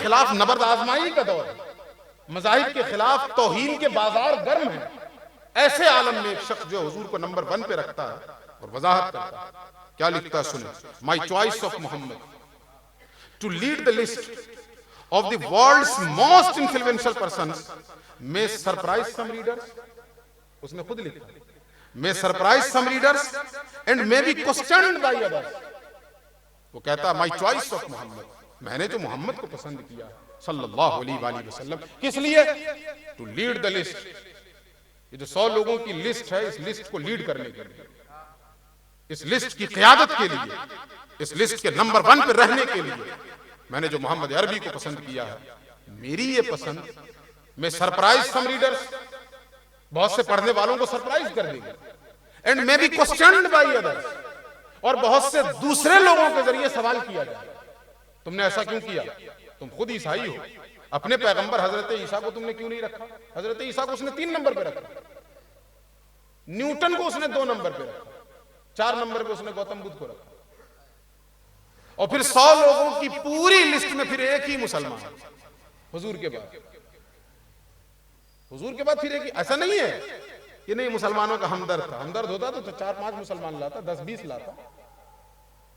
खिलाफ नबर्द आजमाई का दौर है, मज़ाहिब के खिलाफ तौहीन के बाजार गर्म है। ऐसे आलम में एक शख्स जो हुजूर को नंबर 1 पे रखता है और वजाहत करता है, क्या लिखता है सुने। My choice of Muhammad to lead the list of the world's most influential persons may surprise some readers. उसने खुद लिखा, may surprise some readers and may be questioned by others. वो कहता माई चॉइस ऑफ मोहम्मद, मैंने जो मोहम्मद को पसंद किया सल्लल्लाहु अलैहि वसल्लम, किस लिए? To lead the list. ये जो 100 लोगों की लिस्ट है, इस लिस्ट को लीड करने के लिए, इस लिस्ट की क़यादत के लिए, इस लिस्ट के नंबर 1 पे रहने के लिए मैंने जो मोहम्मद अरबी को पसंद किया है। मेरी ये पसंद में सरप्राइज सम रीडर्स, बहुत से पढ़ने वालों को सरप्राइज कर देगी, and may be questioned by others, और बहुत से दूसरे लोगों के जरिए सवाल किया जाए, तुमने ऐसा क्यों किया? तुम खुद ईसाई हो, अपने पैगंबर हजरत ईसा को तुमने क्यों नहीं रखा? हजरत ईसा को उसने 3 नंबर पे रखा, न्यूटन को उसने 2 नंबर पे रखा, 4 नंबर पे उसने गौतम बुद्ध को रखा, और फिर 100 लोगों की पूरी लिस्ट में फिर एक ही मुसलमान हुजूर के बाद, हुजूर के बाद फिर एक ही। ऐसा नहीं है कि नहीं मुसलमानों का हमदर्द था, हमदर्द होता तो 4-5 मुसलमान लाता, 10-20 लाता,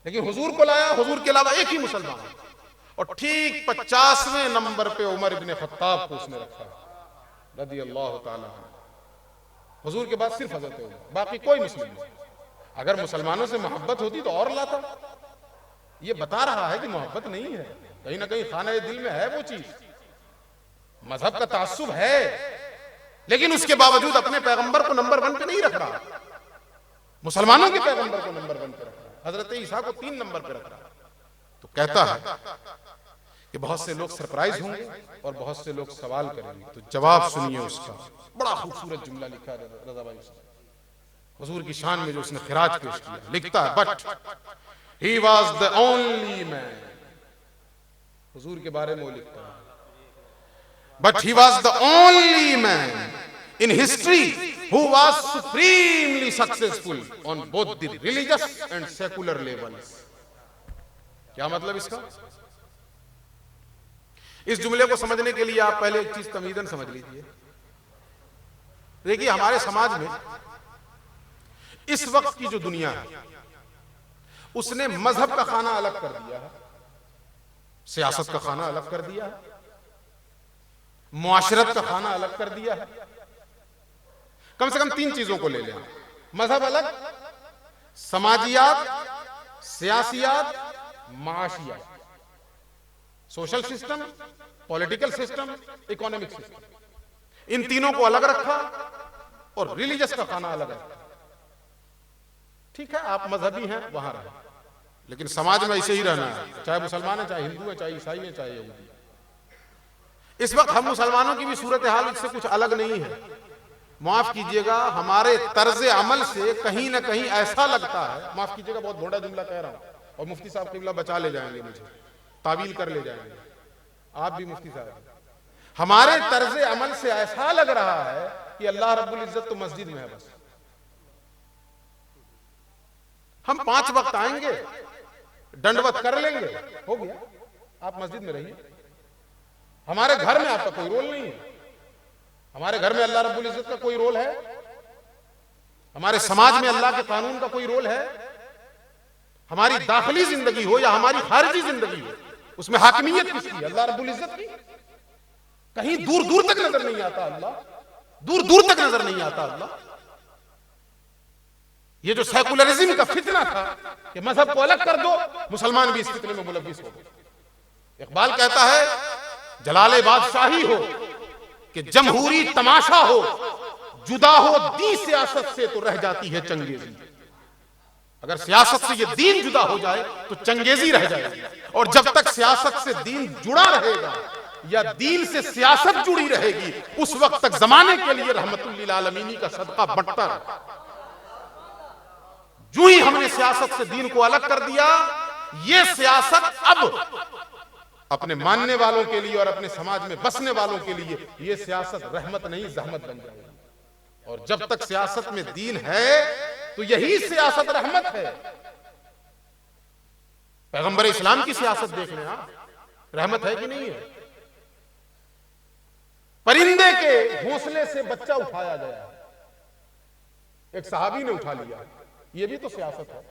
लेकिन हुजूर को लाया, हुजूर के अलावा एक ही मुसलमान, और ठीक 50वें नंबर पे उमर इब्ने खत्ताब को उसने रखा रदी अल्लाह ताला। हुजूर के बाद सिर्फ हजरत उमर, बाकी कोई मुस्लिम नहीं। अगर मुसलमानों से मोहब्बत होती तो और लाता। ये बता रहा है कि मोहब्बत नहीं है, कहीं ना कहीं खाने दिल में है वो चीज, मजहब का तासुब है, लेकिन उसके बावजूद अपने पैगंबर को नंबर 1 पे नहीं रख रहा, मुसलमानों के पैगंबर को नंबर 1 पे रख रहा, हजरत ईसा को 3 नंबर पे रख रहा। तो कहता है कि बहुत से लोग सरप्राइज होंगे और बहुत से लोग सवाल करेंगे। तो जवाब सुनिए उसका, बड़ा खूबसूरत जुमला लिखा है रजा भाई हुजूर की शान में जो उसने खिराज पेश किया। लिखता है, but he was the only man, हुजूर के बारे में वो लिखता है, but he was the only man in history who was supremely successful on both the religious and secular levels। क्या मतलब इसका? इस जुमले को समझने के लिए आप पहले एक चीज तमीदन समझ लीजिए। देखिए, हमारे समाज में इस वक्त की जो दुनिया है उसने मजहब का खाना अलग कर दिया है, सियासत का खाना अलग कर दिया है, मुआशरत का खाना अलग कर दिया है। कम से कम 3 चीजों को ले लें, मजहब अलग, समाजियात, सियासियात, माशियात, social system, political system, economic system, इन तीनों को अलग रखा और रिलीजियस का खाना अलग रखा। ठीक है, आप मजहबी हैं वहां रहे, लेकिन समाज में ऐसे ही रहना है, चाहे मुसलमान है, चाहे हिंदू है, चाहे ईसाई है, चाहे यहूदी। इस वक्त हम मुसलमानों की भी सूरत हाल इससे कुछ अलग नहीं है। माफ कीजिएगा, हमारे तर्ज अमल से कहीं ना कहीं ऐसा लगता है, माफ कीजिएगा बहुत भोंडा जुमला कह रहा हूं, और मुफ्ती साहब किबला बचा ले जाएंगे, मुझे तावील कर ले जाएंगे, आप भी मुफ्ती साहब, हमारे तर्ज अमल से ऐसा लग रहा है कि अल्लाह रब्बुल इज्जत तो मस्जिद में है बस। हम 5 वक्त आएंगे, दंडवत कर लेंगे, हो गया, आप मस्जिद में रहिए, हमारे घर में आपका कोई रोल नहीं है। हमारे घर में अल्लाह रब्बुल इज्जत का कोई रोल है? हमारे समाज में अल्लाह के कानून का कोई रोल है? हमारी दाखिली जिंदगी हो या हमारी खारिजी जिंदगी हो, उसमें हाकिमियत किसकी है? अल्लाह रब्बुल इज्जत की। कहीं दूर दूर तक नजर नहीं आता अल्लाह, दूर दूर तक नजर नहीं आता अल्लाह। ये जो सेकुलरिज्म का फितना था कि मजहब को अलग कर दो, मुसलमान भी इस फितने में मुलव्विस हो गए। इकबाल कहता है, जलाले बादशाही हो कि जमहूरी तमाशा हो, जुदा हो दी सियासत से तो रह जाती है चंगेजी। अगर सियासत से ये दीन जुदा हो जाए तो चंगेजी रह जाएगी, और जब तक सियासत से दीन जुड़ा रहेगा या दीन से सियासत जुड़ी रहेगी, उस वक्त तक जमाने के लिए रहमतुल लिल आलमीन का सदका बढ़ता रहा। जो ही हमने सियासत से दीन को अलग कर दिया, ये सियासत अब अपने मानने वालों के लिए और अपने समाज में बसने वालों के लिए ये सियासत रहमत नहीं जहमत बन जाएगी। और जब तक सियासत में दीन है तो यही सियासत रहमत है। पैगंबर इस्लाम की सियासत देख लें आप, रहमत है कि नहीं है? परिंदे के घोंसले से बच्चा उठाया गया, एक सहाबी ने उठा लिया। ये भी तो सियासत है,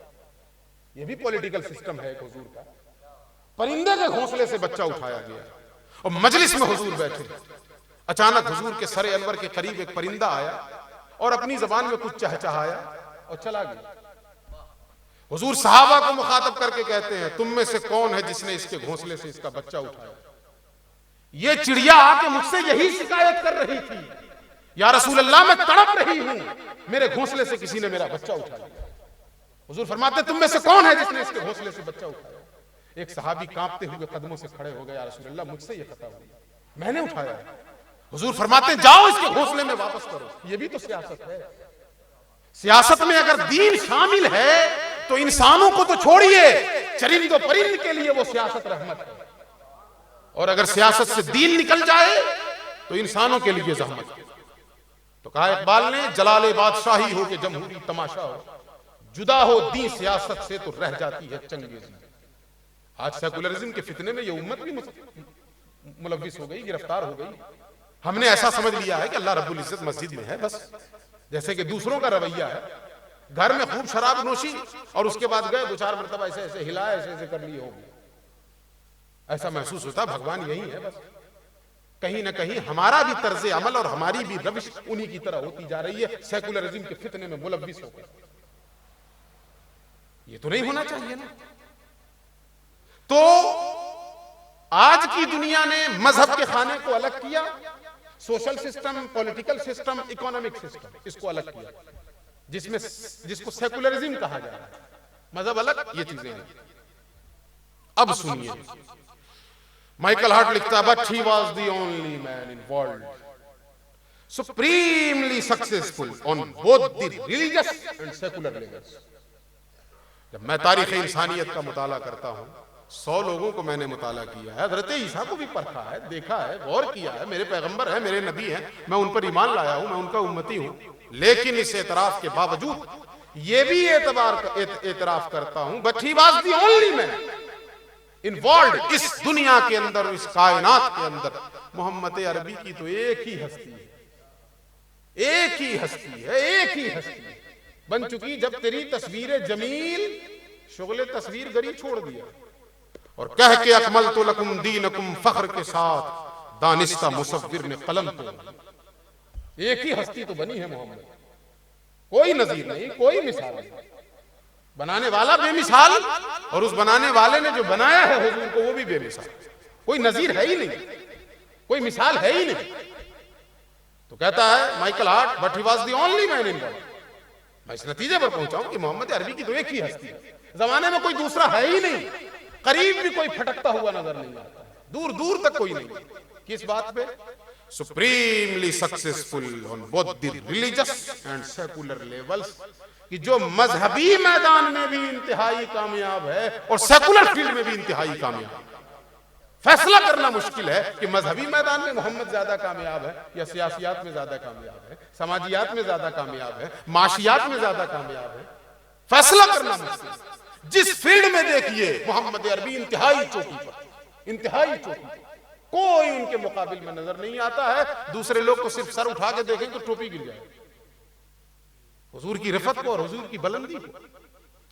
ये भी पॉलिटिकल सिस्टम है एक हुजूर का। परिंदे के घोंसले से बच्चा उठाया गया और मजलिस में हुजूर बैठे। अचानक हुजूर के सरे अनवर के करीब एक परिंदा आया और अपनी जबान में कुछ चहचहाया और चला गया। हुजूर सहाबा को मुखातब करके कहते हैं, तुम में से कौन है जिसने इसके घोंसले से इसका बच्चा उठाया? ये चिड़िया आके मुझसे यही शिकायत कर रही थी, या रसूल अल्लाह मैं तड़प रही हूं, मेरे घोंसले से किसी ने मेरा बच्चा उठा लिया। हुजूर फरमाते, तुम में से कौन है जिसने इसके घोंसले से बच्चा उठाया? एक सहाबी कांपते हुए कदमों से खड़े हो गए, या रसूल अल्लाह मुझसे ये खता हुई, मैंने उठाया। हुजूर फरमाते, जाओ इसके घोंसले में वापस करो। ये भी तो सियासत है। सियासत में अगर दीन शामिल है तो इंसानों को तो छोड़िए, चरिंदो परिंद के लिए वो सियासत रहमत है, और अगर सियासत से दीन निकल जाए तो इंसानों के लिए जहमत है। तो कहा इकबाल ने, जलाले बादशाही हो के जमहूरी तमाशा हो, जुदा हो दी सियासत से तो रह जाती है चंगेजी। आज सेकुलरिज्म के फितने में ये उम्मत भी मुलव्विस हो गई, गिरफ्तार हो गई। हमने ऐसा समझ लिया है कि अल्लाह रब्बुल इज्जत मस्जिद में है बस, जैसे कि दूसरों का रवैया है, घर में खूब शराब नोशी और उसके बाद गए 2-4 मरतबा ऐसे ऐसे हिलाए, ऐसे ऐसे कर लिए होगी, ऐसा महसूस होता भगवान यही है बस। कहीं ना कहीं हमारा भी तर्ज अमल और हमारी भी रविश उन्हीं की तरह होती जा रही है, सेकुलरिज्म के फितने में मुलव्विस होकर। ये तो नहीं होना चाहिए ना। तो आज की दुनिया ने मजहब के खाने को अलग किया, social system, political system, economic system, इसको अलग किया, जिसको सेकुलरिज्म कहा जा रहा है। मजहब अलग, ये चीजें हैं। अब सुनिए, माइकल हार्ट लिखता है, but he was the only man in world supremely successful on both the religious and secular levels. जब मैं तारीख इंसानियत का मुताला करता हूं, 100 लोगों को मैंने मुताला किया है, हज़रत ईसा को भी परखा है, देखा है, गौर किया है, मेरे पैगंबर है, मेरे नबी हैं, मैं उन पर ईमान लाया हूं, मैं उनका उम्मती हूं। लेकिन इस एतराफ के बावजूद ये भी एतराफ करता हूं, but he was the only man in world, इस दुनिया के अंदर, इस कायनात के अंदर, मोहम्मद अरबी की तो एक ही हस्ती है, एक ही हस्ती है, एक ही हस्ती बन चुकी। जब तेरी तस्वीर जमील शुगले तस्वीर गरी छोड़ दिया और कह के अकमल तो लकुम दीनकुम फख्र के साथ दानिस्ता मुसव्विर ने कलम तो, एक ही हस्ती तो बनी है मोहम्मद, कोई नजीर नहीं, कोई मिसाल नहीं। बनाने वाला बेमिसाल और उस बनाने वाले ने जो बनाया है हुजूर को वो भी बेमिसाल, कोई नजीर है ही नहीं, कोई मिसाल है ही नहीं। तो कहता है Michael Hart, but he was the only man in world. मैं इस नतीजे पर पहुंचा हूं कि मोहम्मद अरबी की तो एक ही हस्ती है, जमाने में कोई दूसरा है ही नहीं, करीब भी कोई फटकता हुआ नजर नहीं आता, दूर दूर तक कोई नहीं। किस बात पे? Supremely successful on both the religious and secular levels, कि जो मजहबी मैदान में भी इंतहाई कामयाब है और सेकुलर फील्ड में भी इंतहाई कामयाब है। फैसला करना मुश्किल है कि मजहबी मैदान में मोहम्मद ज्यादा कामयाब है या सियासियात में ज्यादा कामयाब है, समाजियात में ज्यादा कामयाब है, माशियात में ज्यादा कामयाब है। फैसला करना मुश्किल है। जिस फील्ड में देखिए मोहम्मद अरबी इंतहाई चोटी पर, इंतहाई चोटी पर, कोई उनके मुकाबिल में नजर नहीं आता है। दूसरे लोग को सिर्फ सर उठा के देखें तो टोपी गिर जाए, हुजूर की रिफत को और हुजूर की बुलंदी को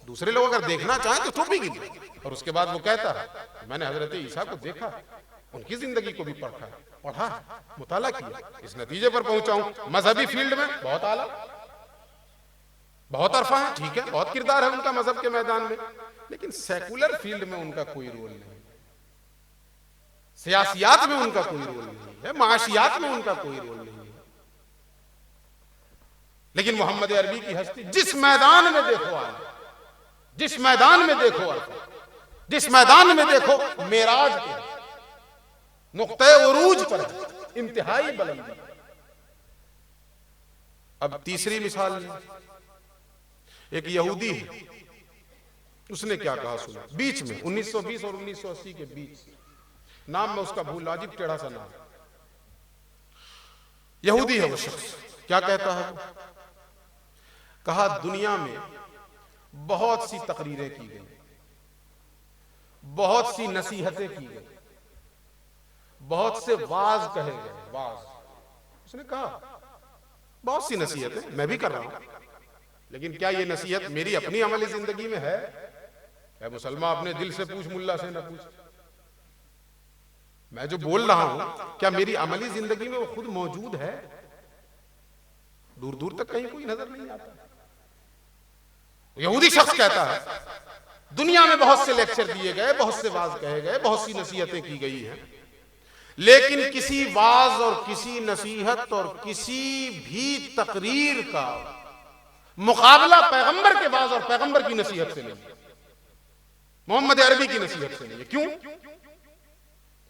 दूसरे लोग अगर देखना चाहें तो टोपी गिर जाए। और उसके बाद वो कहता है मैंने हजरत ईसा को देखा, उनकी जिंदगी को भी पढ़ा, मुताला किया, इस नतीजे पर पहुंचा हूं। मजहबी फील्ड में बहुत आला, बहुत अरफा है, ठीक है, बहुत किरदार है उनका मजहब के मैदान में, लेकिन सेकुलर फील्ड में उनका कोई रोल नहीं, सियासियात में उनका कोई रोल नहीं है, माशियात में उनका कोई रोल नहीं है। लेकिन मोहम्मद अरबी की हस्ती जिस मैदान में देखो आए, जिस मैदान में देखो आए, जिस मैदान में देखो मेराज के नुक्ते उरूज पर इंतहाई बुलंदी। अब तीसरी मिसाल, एक यहूदी है, उसने क्या कहा सुना, बीच में 1920 और 1980 के बीच, नाम में उसका भूल, अजीब टेढ़ा सा नाम, यहूदी है वो शख्स। क्या कहता है? कहा दुनिया में बहुत सी तकरीरें की गई, बहुत सी नसीहतें की गई, बहुत से वाज कहे गए, वाज उसने कहा बहुत सी नसीहत है, मैं भी कर रहा हूं, लेकिन क्या ये नसीहत मेरी अपनी अमली जिंदगी में है? मुसलमान अपने दिल से पूछ, मुल्ला से न पूछ। मैं जो बोल रहा हूं क्या मेरी अमली जिंदगी में वो खुद मौजूद है? दूर दूर तक कहीं कोई नजर नहीं आता। यहूदी शख्स कहता है दुनिया में बहुत से लेक्चर दिए गए, बहुत से वाज कहे गए, बहुत सी नसीहतें की गई हैं, लेकिन किसी वाज और किसी नसीहत और किसी भी तकरीर का मुकाबला पैगंबर के वाज और पैगंबर की नसीहत से नहीं, मोहम्मद अरबी की नसीहत से नहीं है। क्यों?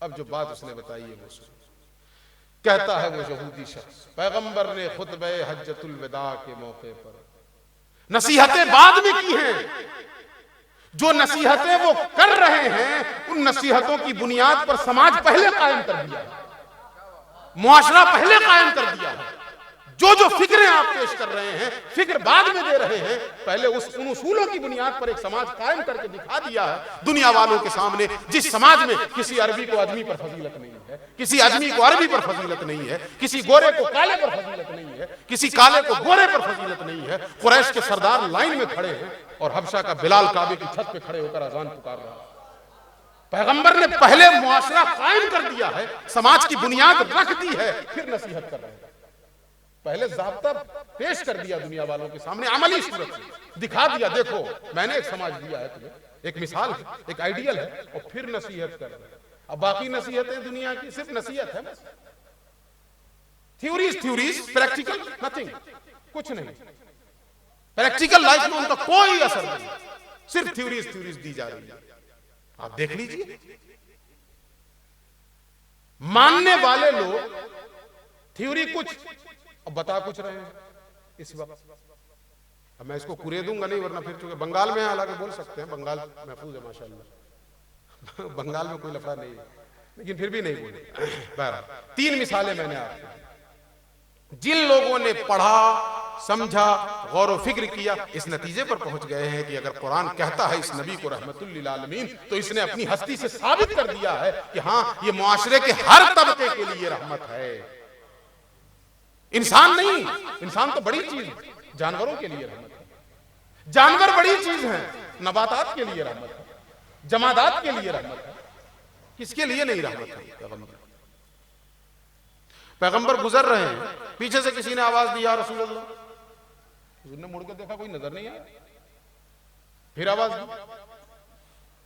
अब जो बात उसने बताई है वो सुनो। कहता है वो यहूदी शख्स, पैगंबर ने खुतबे हज्जतुल विदा के मौके पर नसीहतें बाद में की हैं, जो नसीहतें वो कर रहे हैं उन नसीहतों की बुनियाद पर समाज पहले कायम कर दिया है, मुआशरा पहले कायम कर दिया है। जो जो फिक्रें आप पेश कर रहे हैं, फिक्र बाद में दे रहे हैं, पहले उन उसूलों की बुनियाद पर एक समाज कायम करके दिखा दिया है दुनिया वालों के सामने। जिस समाज में किसी अरबी को आदमी पर फजीलत नहीं है, किसी आदमी को अरबी पर फजीलत नहीं है, किसी गोरे को काले पर फजीलत नहीं है, किसी काले को गोरे पर फजीलत नहीं है। कुरैश के सरदार लाइन में खड़े हैं और हबशा का बिलाल काबे की छत पे खड़े होकर अजान पुकार रहा है। पैगंबर ने पहले मुआशरा कायम कर दिया है, समाज की बुनियाद रख दी है, फिर नसीहत कर रहे हैं। पहले ज़ाब्ता पेश कर दिया दुनिया वालों के सामने, अमली सूरत में दिखा दिया, देखो मैंने एक समाज दिया है तुम्हें, एक मिसाल है, एक आइडियल है, और फिर नसीहत कर रहे हैं। अब बाकी नसीहतें दुनिया की सिर्फ नसीहत है, थ्योरीज, प्रैक्टिकल नथिंग, कुछ नहीं। प्रैक्टिकल लाइफ में उनका कोई असर नहीं, सिर्फ थ्योरीज दी जा रही है। आप देख लीजिए, मानने वाले लोग थ्योरी कुछ और बता कुछ रहे हैं इस वक्त। अब मैं इसको कुरेदूंगा नहीं, वरना फिर चूंकि बंगाल में हालांकि बोल सकते हैं, बंगाल महफूज है माशाल्लाह, बंगाल में कोई लफड़ा नहीं है, लेकिन फिर भी नहीं बोले। बहरहाल 3 मिसालें मैंने आपको, जिन लोगों ने पढ़ा, समझा, गौर व फिक्र किया, इस नतीजे पर पहुंच गए हैं कि अगर कुरान कहता है इस नबी को रहमतुल लिल आलमीन, तो इसने अपनी हस्ती से साबित कर दिया है कि हाँ, ये मुआशरे के हर तबके के लिए रहमत है। इंसान नहीं, इंसान तो बड़ी चीज है, जानवरों के लिए रहमत है। जानवर बड़ी चीज है, नबातात के लिए रहमत है, जमादात के लिए रहमत है, किसके लिए नहीं रहमत है? पैगंबर गुजर रहे हैं, पीछे से किसी ने आवाज दी, या रसूल अल्लाह। उसने मुड़ के देखा, कोई नजर नहीं आया, फिर आवाज दी,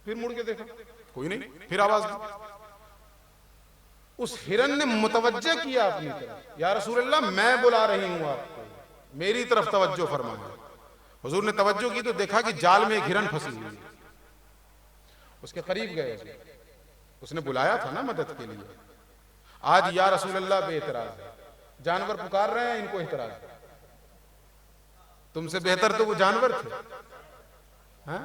फिर मुड़ के देखा, कोई नहीं, फिर आवाज दी। उस हिरन ने मुतवज्जे किया अपनी तरफ, या रसूल अल्लाह मैं बुला रही हूं आपको, मेरी तरफ तवज्जो फरमाया। हुजूर ने तवज्जो की तो देखा कि जाल में एक हिरन फंसी हुई है। उसके करीब गए, उसने बुलाया था ना मदद के लिए। आज या रसूल अल्लाह बेएतराज है, जानवर पुकार रहे हैं, इनको एतराज है। तुमसे बेहतर तो वो जानवर थे, हाँ?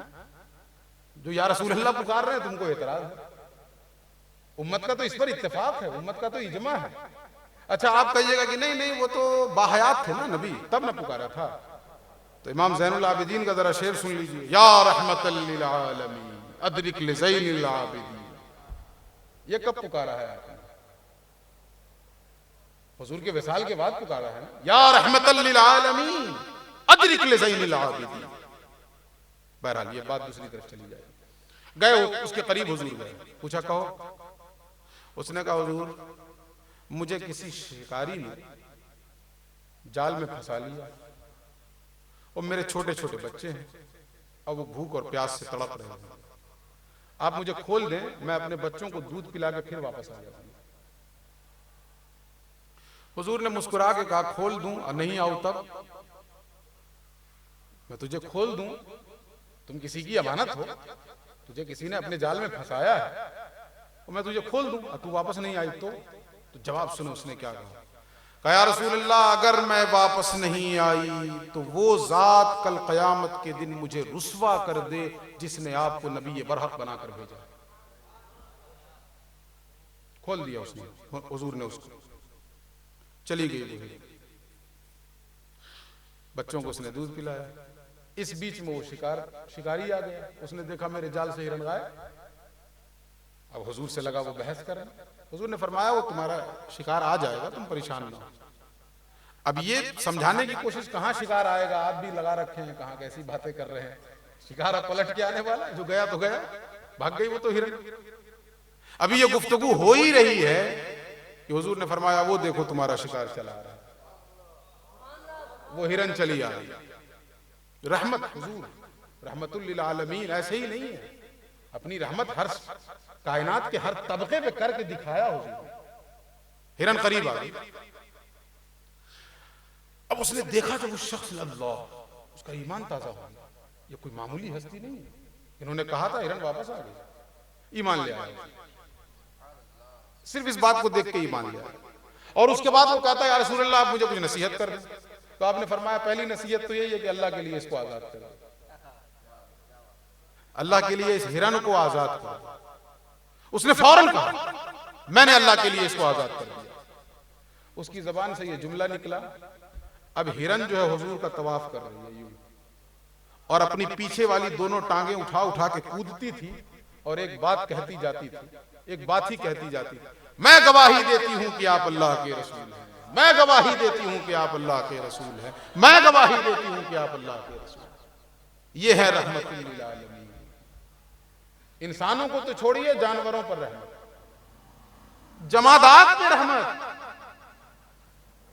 जो या रसूल अल्लाह पुकार रहे हैं, तुमको एतराज है। उम्मत का तो इस पर इत्तेफाक है, उम्मत का तो इजमा है। अच्छा, आप कहिएगा कि नहीं नहीं, वो तो बाहयात थे ना नबी, तब न पुकारा था। तो इमाम ज़ैनुल आबिदीन का जरा शेर सुन लीजिए, या रहमतल लिल आलमीन अदरिक लिज़ैनिल आबिदीन। ये कब पुकारा है आपने? हुजूर के विसाल के बाद पुकारा है ना, या रहमतल लिल आलमीन अदरिक लिज़ैनिल आबिदीन। बहरहाल ये बात दूसरी तरफ चली जाए। गए उसके करीब हुजूर गए, पूछा कहो। उसने कहा हुजूर, मुझे किसी शिकारी ने जाल में फंसा लिया और मेरे छोटे छोटे बच्चे हैं और वो भूख और प्यास से तड़प रहे हैं। आप मुझे खोल दें, मैं अपने बच्चों को दूध पिला के फिर वापस आ जाऊंगा। हुजूर ने मुस्कुरा के कहा, खोल दूं और नहीं आओ तब? मैं तुझे खोल दूं, तुम किसी की अमानत हो, तुझे किसी ने अपने जाल में फंसाया है और मैं तुझे खोल दूं और तू वापस नहीं आई तो जवाब सुनो उसने क्या कहा। या रसूल अल्लाह, अगर मैं वापस नहीं आई तो वो जात कल कयामत के दिन मुझे रुस्वा कर दे जिसने आपको नबी बरहक बनाकर भेजा। खोल दिया उसने, हुजूर ने उसको, चली गई। बच्चों को उसने दूध पिलाया। इस बीच में वो शिकारी आ गया, उसने देखा मेरे जाल से हिरन गायब। अब हुजूर से लगा वो बहस कर। हुजूर ने फरमाया, वो तुम्हारा शिकार आ जाएगा, तुम परेशान ना हो। अब ये समझाने की कोशिश, कहाँ शिकार आएगा, आप भी लगा रखे हैं, कहाँ कैसी बातें कर रहे हैं, शिकार अब पलट के आने वाला, जो गया तो गया, भाग गई वो तो हिरन। अभी ये गुफ्तगू हो ही रही है कि हुजूर ने फरमाया वो देखो तुम्हारा शिकार चला आ रहा है, वो हिरन चली आ रही है। रहमत, हुजूर रहमतुल लिल आलमीन ऐसे ही नहीं है, अपनी रहमत हर कायनात के हर तबके पे करके दिखाया हुजूर। हिरन करीब आ गई, अब उसने देखा जब उस शख्स ने, अल्लाह, उसका ईमान ताजा हो गया, ये कोई मामूली हस्ती नहीं है। इन्होंने कहा था हिरन वापस आ गई, ईमान ले आया, सिर्फ इस बात को देख के ईमान ले आया। और उसके बाद वो कहता है या रसूल अल्लाह आप मुझे कुछ नसीहत कर दें। तो आपने फरमाया पहली नसीहत तो यही है कि अल्लाह के लिए इसको आजाद करो, अल्लाह के लिए इस हिरन को आजाद करो। उसने फौरन कहा मैंने अल्लाह के लिए इसको आजाद कर दिया। उसकी जबान से ये जुमला निकला, अब हिरन जो है हुजूर का तवाफ कर रही है यूं, और अपनी पीछे वाली दोनों टांगे उठा उठा के कूदती थी और एक बात कहती जाती थी, एक बात ही कहती जाती थी, मैं गवाही देती हूं कि आप अल्लाह के रसूल हैं, मैं गवाही देती हूं कि आप अल्लाह के रसूल हैं, मैं गवाही देती हूं कि आप अल्लाह के रसूल हैं। ये है रहमतुल लिल आलमीन। इंसानों को तो छोड़िए, जानवरों पर रहमत, जमादात पे रहमत।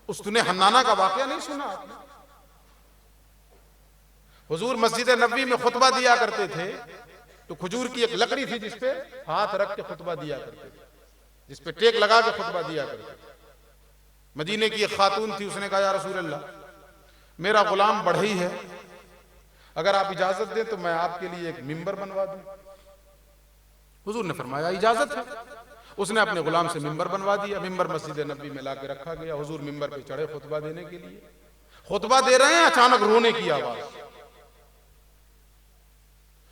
उसने हन्नाना का वाकया नहीं सुना आपने? हुजूर मस्जिद नबवी में खुतबा दिया करते थे तो खजूर की एक लकड़ी थी जिसपे हाथ रख के खुतबा दिया करते थे, जिसपे टेक लगा के खुतबा दिया करते थे। मदीने की एक खातून थी, उसने कहा या रसूल अल्लाह मेरा गुलाम बढ़ई है, अगर आप इजाजत दें तो मैं आपके लिए एक मिंबर बनवा दूं। हुजूर ने फरमाया इजाजत है। उसने अपने गुलाम से मिंबर बनवा दिया, मिंबर मस्जिद नबी में लाके रखा गया। हुजूर मिंबर पे चढ़े खुतबा देने के लिए, खुतबा दे रहे हैं, अचानक रोने की आवाज,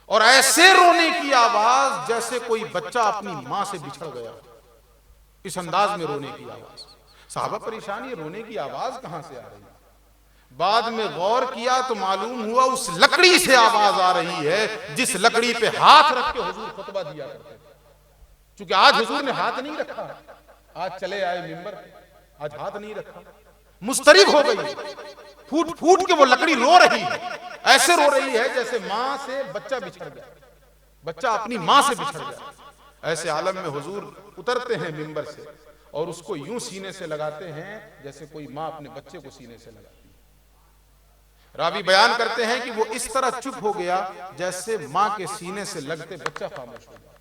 और ऐसे रोने की आवाज जैसे कोई बच्चा अपनी मां से बिछड़ गया, इस अंदाज में रोने की आवाज। साहबा परेशान, ये रोने की आवाज कहां से आ रही है? बाद में गौर किया तो मालूम हुआ उस लकड़ी से आवाज आ रही है जिस लकड़ी पे हाथ रख के हुजूर खुतबा दिया करते थे। क्योंकि आज हुजूर ने हाथ नहीं रखा, आज चले आए मिंबर पे, आज हाथ नहीं रखा, मुस्तरिब हो गई, फूट फूट के वो लकड़ी रो रही है, ऐसे रो रही है जैसे मां से बच्चा बिछड़ गया, बच्चा अपनी मां से बिछड़ गया। ऐसे आलम में हुजूर उतरते हैं मिंबर से और उसको यूं सीने से लगाते हैं जैसे कोई मां अपने बच्चे को सीने से लगाती है। रावी बयान करते हैं कि वो इस तरह चुप हो गया जैसे मां के सीने से लगते बच्चा खामोश हो गया।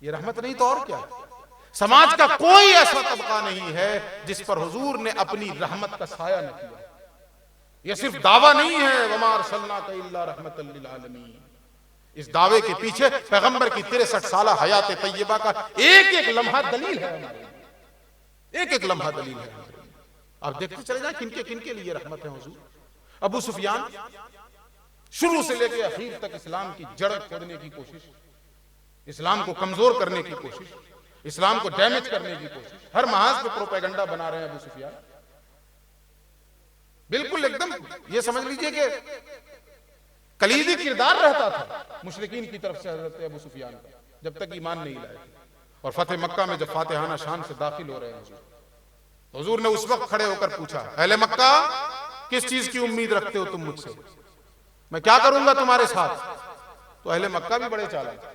ये रहमत नहीं तो और क्या है? समाज का कोई ऐसा तबका नहीं है जिस पर हुजूर ने अपनी रहमत का साया न किया। यह सिर्फ दावा नहीं है वमा अरसलनाका इल्ला रहमतल लिल आलमीन, इस दावे के पीछे पैगंबर की 63 साला हयात तैयबा का एक एक लम्हा दलील है, एक एक लम्हा दलील है। आप देखते चले जाए किनके किनके लिए रहमत है हुजूर। अबू सुफियान शुरू से लेकर आखिर तक इस्लाम की जड़ खोदने की कोशिश, इस्लाम को कमजोर करने की कोशिश, इस्लाम को डैमेज करने की कोशिश, हर महाज पे प्रोपेगेंडा बना रहे हैं अबू सुफियान। बिल्कुल एकदम ये समझ लीजिए कि कलीदी किरदार रहता था मुशरिकीन की तरफ से हजरत अबू सुफियान का, जब तक ईमान नहीं लाए। और फतेह मक्का में जब फातिहाना शान से दाखिल हो रहे हैं हुजूर ने उस वक्त खड़े होकर पूछा, अहले मक्का किस चीज की उम्मीद रखते हो तुम मुझसे, मैं क्या करूंगा तुम्हारे साथ? तो अहले मक्का भी बड़े चालाक,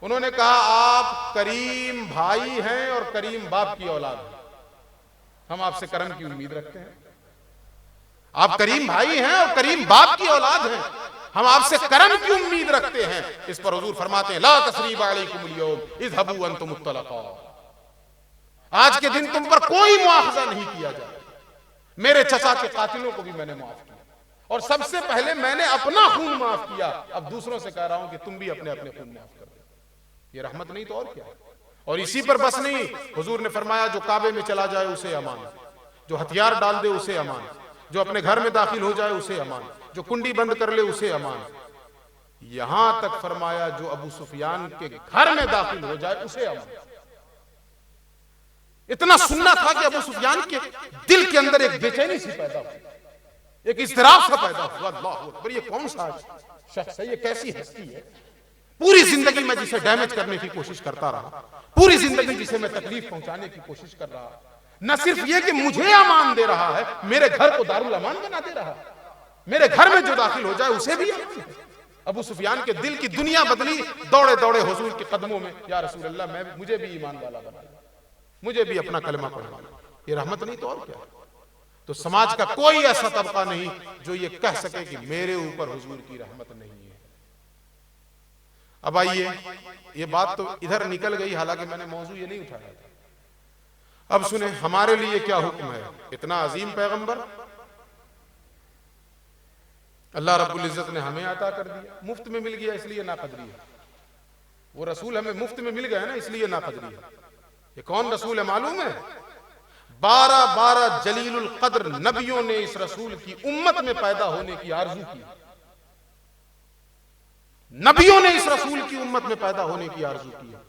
उन्होंने कहा आप करीम भाई हैं और करीम बाप की औलाद हैं, हम आपसे करम की उम्मीद रखते हैं। आप करीम भाई हैं और करीम बाप की औलाद हैं, हम आपसे करम की उम्मीद रखते हैं। इस पर हुजूर फरमाते हैं ला तसरीब अलैकुमुल यौम इज़हबू अंतुम मुत्तलका, आज के दिन तुम पर कोई मुआवजा नहीं किया जाएगा। मेरे चचा के कातिलों को भी मैंने माफ किया और सबसे पहले मैंने अपना खून माफ किया, अब दूसरों से कह रहा हूं कि तुम भी अपने अपने खून माफ कर दो। ये रहमत नहीं तो और क्या? और इसी पर बस नहीं, हुजूर ने फरमाया जो काबे में चला जाए उसे अमान, जो हथियार डाल दे उसे अमान, जो अपने घर में दाखिल हो जाए उसे अमान, जो कुंडी बंद कर ले उसे अमान। यहां तक फरमाया जो अबू सुफियान के घर में दाखिल हो जाए उसे अमान। इतना सुनना था कि अबू सुफियान के दिल के अंदर एक बेचैनी सी पैदा हुई, एक इज़्तिराब सा पैदा हुआ। अल्लाहू अकबर, ये कौन सा शख्स है, ये कैसी हस्ती है? पूरी जिंदगी में जिसे डैमेज करने की कोशिश करता रहा, पूरी जिंदगी जिसे मैं तकलीफ पहुंचाने की कोशिश कर रहा, न सिर्फ ये कि मुझे अमान दे रहा है, मेरे घर को दारुल अमान बना दे रहा है। मेरे घर में जो दाखिल हो जाए उसे भी अमान है। अबू सुफियान के दिल की दुनिया बदली, दौड़े दौड़े हुजूर के कदमों में, या रसूल अल्लाह मुझे भी ईमान वाला बना, मुझे भी अपना कलमा पढ़वा। ये रहमत नहीं तो और क्या। तो समाज का कोई ऐसा तबका नहीं जो ये कह सके कि मेरे ऊपर हुजूर की रहमत नहीं है। अब आइए, ये बात तो इधर निकल गई, हालांकि मैंने मौजू ये नहीं उठाया था। अब सुने हमारे लिए क्या हुक्म है। इतना अजीम पैगंबर अल्लाह रब्बुल इज्जत ने हमें अता कर दिया, मुफ्त में मिल गया इसलिए नाकदरी है। वो रसूल हमें मुफ्त में मिल गया ना, इसलिए नाकदरी है। ये कौन रसूल है मालूम है? 12 जलीलुल कद्र नबियों ने इस रसूल की उम्मत में पैदा होने की आरजू की। नबियों ने इस रसूल की उम्मत में पैदा होने की आरजू की है।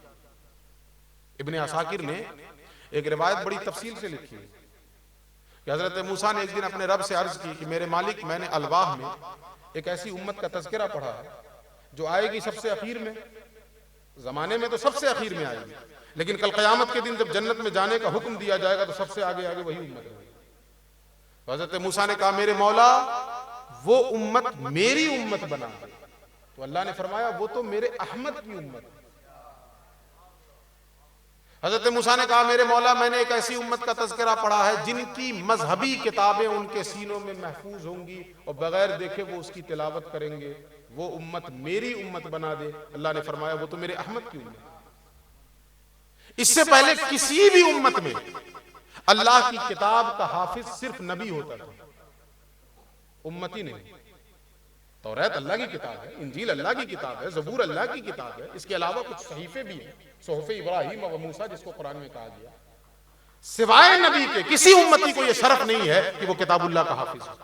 इब्ने असाकिर ने एक रिवायत बड़ी तफसील से लिखी है कि हजरत मूसा ने एक दिन अपने रब से अर्ज की कि मेरे मालिक, मैंने अलवाह में एक ऐसी उम्मत का तज़किरा पढ़ा है जो आएगी सबसे अखीर में, जमाने में तो सबसे अखीर में आएगी, लेकिन कल क़यामत के दिन जब जन्नत में जाने का हुक्म दिया जाएगा तो सबसे आगे आगे वही उम्मत रहेगी। तो हजरत मूसा ने कहा मेरे मौला वो उम्मत मेरी उम्मत बना दे। तो अल्लाह ने फरमाया वो तो मेरे अहमद की उम्मत है। हजरत मूसा ने कहा मेरे मौला मैंने एक ऐसी उम्मत का तज़किरा पढ़ा है जिनकी मजहबी किताबें उनके सीनों में महफूज होंगी और बगैर देखे वो उसकी तिलावत करेंगे, वो उम्मत मेरी उम्मत बना दे। अल्लाह ने फरमाया वो तो मेरे अहमद की उम्मत। इससे पहले किसी भी उम्मत में अल्लाह की किताब का हाफिज सिर्फ नबी होता था, उम्मती नहीं। तौरात अल्लाह की किताब है, इंजील अल्लाह की किताब है, ज़बूर अल्लाह की किताब है, इसके अलावा कुछ सहीफे भी हैं, सोहफ़े इब्राहिम व मूसा जिसको कुरान में कहा गया। सिवाय नबी के किसी उम्मती को यह शरफ नहीं है कि वो किताबुल्लाह का हाफिज हो,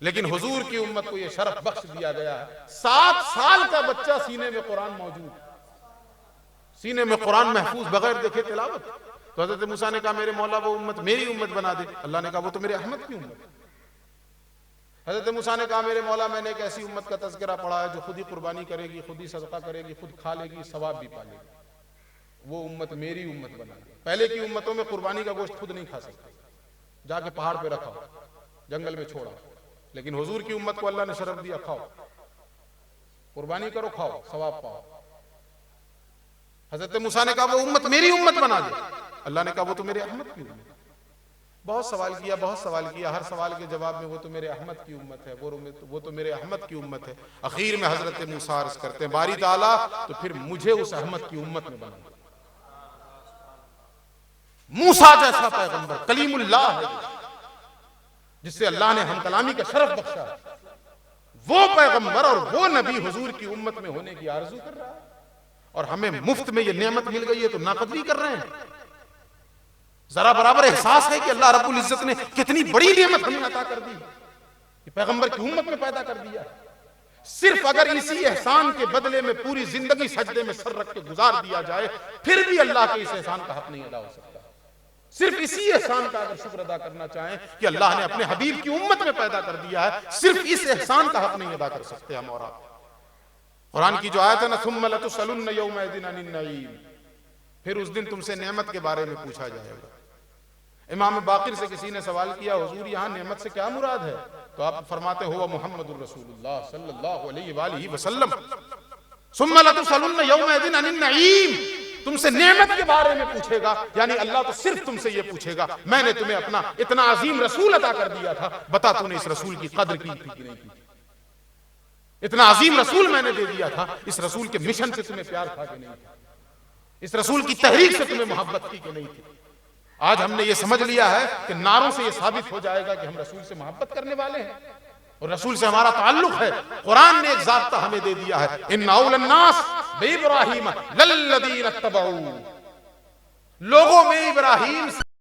लेकिन हुजूर की उम्मत को यह शरफ बख्श दिया गया है। 7 साल का बच्चा सीने में कुरान मौजूद, सीने में कुरान महफूज, बगैर देखे तिलावत। तो हजरत मूसा ने कहा मेरे मौला वो उम्मत मेरी उम्मत बना दे। अल्लाह ने कहा वो तो मेरे अहमद की उम्मत। हजरत मूसा ने कहा मेरे मौला मैंने एक ऐसी उम्मत का तज़किरा पढ़ा है जो खुद ही कुर्बानी करेगी, खुद ही सदका करेगी, खुद खा लेगी, सवाब भी पालेगी, वो उम्मत मेरी उम्मत बना दे। पहले की उम्मतों में कुर्बानी का गोश्त खुद नहीं खा सकते, जाके पहाड़ पे रखा, जंगल में छोड़ा, लेकिन हुजूर की उम्मत को अल्लाह ने शरफ दिया खाओ, कुर्बानी करो, खाओ, सवाब पाओ। हजरत मूसा ने कहा वो उम्मत मेरी उम्मत बना दे। अल्लाह ने कहा वो तो मेरे अहमद की उम्मत। बहुत सवाल किया, बहुत सवाल किया, हर सवाल के जवाब में वो तो मेरे अहमद की उम्मत है, वो तो मेरे अहमद की उम्मत है। आखिर में हजरत मूसा अर्ज करते हैं बारी ताला तो फिर मुझे उस अहमद की उम्मत में बना। मूसा जैसा पैगंबर कलीमुल्लाह है जिससे अल्लाह ने हम कलामी का शरफ बख्शा, वो पैगंबर और वो नबी हुजूर की उम्मत में होने की आरजू कर रहा है, और हमें मुफ्त में ये नेमत मिल गई है तो नाकदरी कर रहे हैं। जरा बराबर एहसास है कि अल्लाह रब्बुल इज्जत ने कितनी बड़ी नेमत हमें अता कर दी, कि पैगंबर की उम्मत में पैदा कर दिया। सिर्फ अगर इसी एहसान के बदले में पूरी जिंदगी सजदे में सर रख के गुजार दिया जाए फिर भी अल्लाह के इस एहसान का हक नहीं अदा हो सकता। सिर्फ इसी एहसान का अगर शुक्र अदा करना चाहें कि अल्लाह ने अपने हबीब की उम्मत में पैदा कर दिया है, सिर्फ इस एहसान का हक नहीं अदा कर सकते हम। और कुरान की जो आयत है ना, सुम्मा लतुसअलुन्न यौमइज़िन अनिन नईम, फिर उस दिन तुमसे नेमत के बारे में पूछा जाएगा। इमाम बाकिर से किसी ने सवाल किया हुजूर यहाँ नेमत से क्या मुराद है? तो आप फरमाते हो मुहम्मदुर रसूलुल्लाह सल्लल्लाहु अलैहि वसल्लम, सुम्मा लतुसअलुन्न यौमइज़िन अनिन नईम, तुमसे नेमत के बारे में पूछेगा, यानी अल्लाह तो सिर्फ तुमसे ये पूछेगा मैंने तुम्हें अपना इतना अजीम रसूल अता कर दिया था, बता तूने इस रसूल की कद्र की थी कि नहीं की? इतना अजीम रसूल मैंने दे दिया था, इस रसूल के मिशन से तुम्हें प्यार था कि नहीं था? इस रसूल की तहरीक से तुम्हें मोहब्बत थी कि नहीं थी? आज हमने ये समझ लिया है कि नारों से ये साबित हो जाएगा कि हम रसूल से मोहब्बत करने वाले हैं और रसूल से हमारा ताल्लुक है। कुरान ने एक ज़ाब्ता हमें दे दिया है, इन्ना औलन्नास बिइब्राहीम लल्लज़ीना इत्तबऊ, लोगों में इब्राहीम